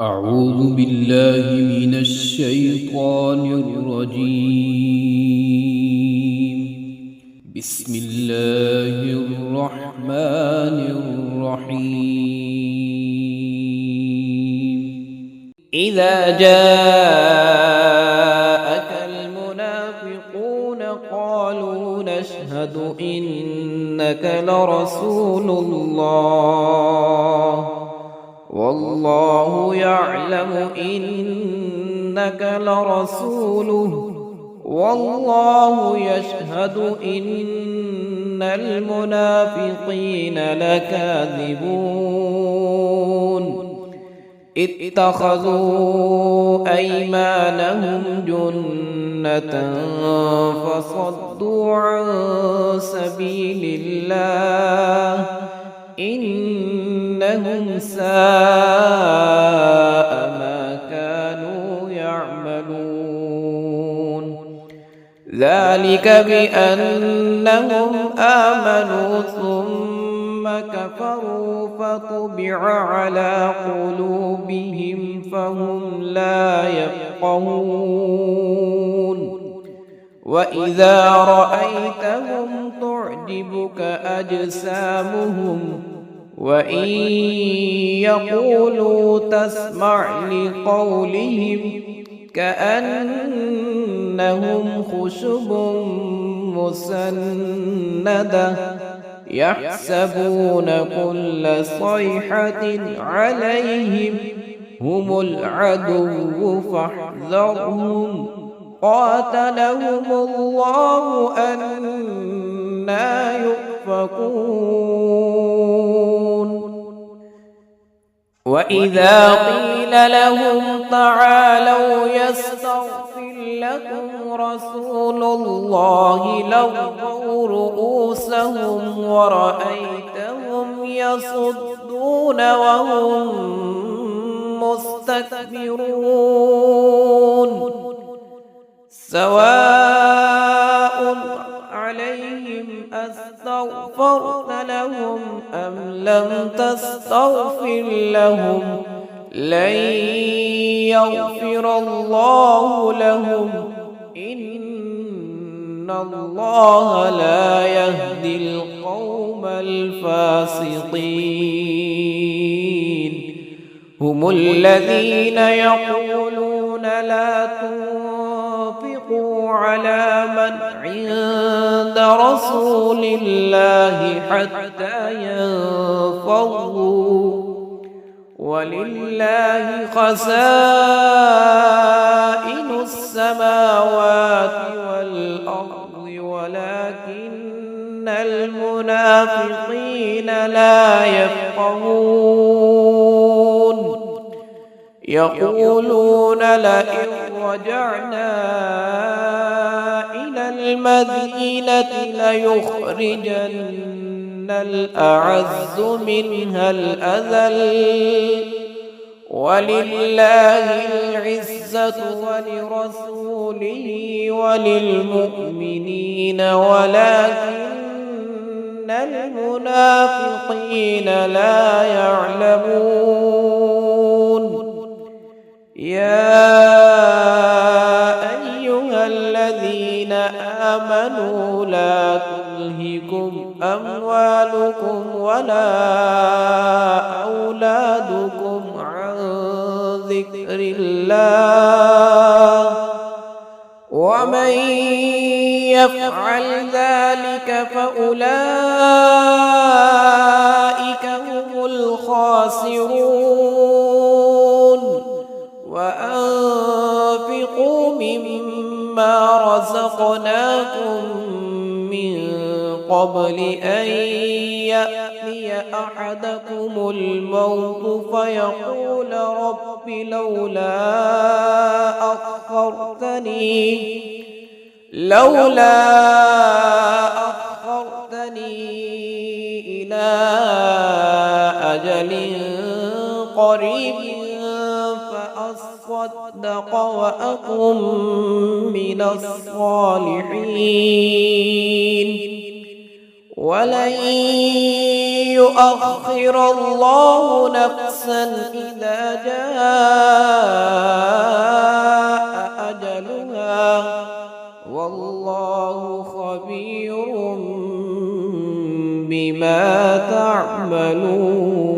أعوذ بالله من الشيطان الرجيم. بسم الله الرحمن الرحيم. إذا جاءك المنافقون قالوا نشهد إنك لرسول الله والله يعلم إنك لرسوله والله يشهد إن المنافقين لكاذبون اتخذوا أيمانهم جنة فصدوا عن سبيل الله إنهم ساء ما كانوا يعملون. ذلك بأنهم آمنوا ثم كفروا فطبع على قلوبهم فهم لا يفقهون. وإذا رأيتهم تعجبك أجسامهم وإن يقولوا تسمع لقولهم كأنهم خشب مسندة يحسبون كل صيحة عليهم هم العدو فاحذرهم قاتلهم الله أنى يؤفكون. وإذا قيل لهم تعالوا يستغفر لكم رسول الله لووا رؤوسهم ورأيتهم يصدون وهم مستكبرون. سواء عليهم أستغفرت لهم أم لم تستغفر لهم لن يغفر الله لهم إن الله لا يهدي القوم الفاسقين. هم الذين يقولون لا تنفقوا على من عند رسول الله حتى ينفضوا ولله خزائن السماوات والأرض ولكن المنافقين لا يفقهون. يقولون لئن رجعنا إلى المدينة ليخرجن الأعز منها الأذل ولله العزة ولرسوله وللمؤمنين ولكن المنافقين لا يعلمون. يا أيها الذين آمنوا لا تلهكم أموالكم ولا أولادكم عن ذكر الله ومن يفعل ذلك فأولئك هم الخاسرون. وأنفقوا مما رزقناكم من قبل أن يأتي أحدكم الموت فيقول رب لولا أخرتني إلى أجل قريب فأصدق وأكن من الصالحين ولن يؤخر الله نفسا نفسا إذا جاء أجلها والله خبير بما تعملون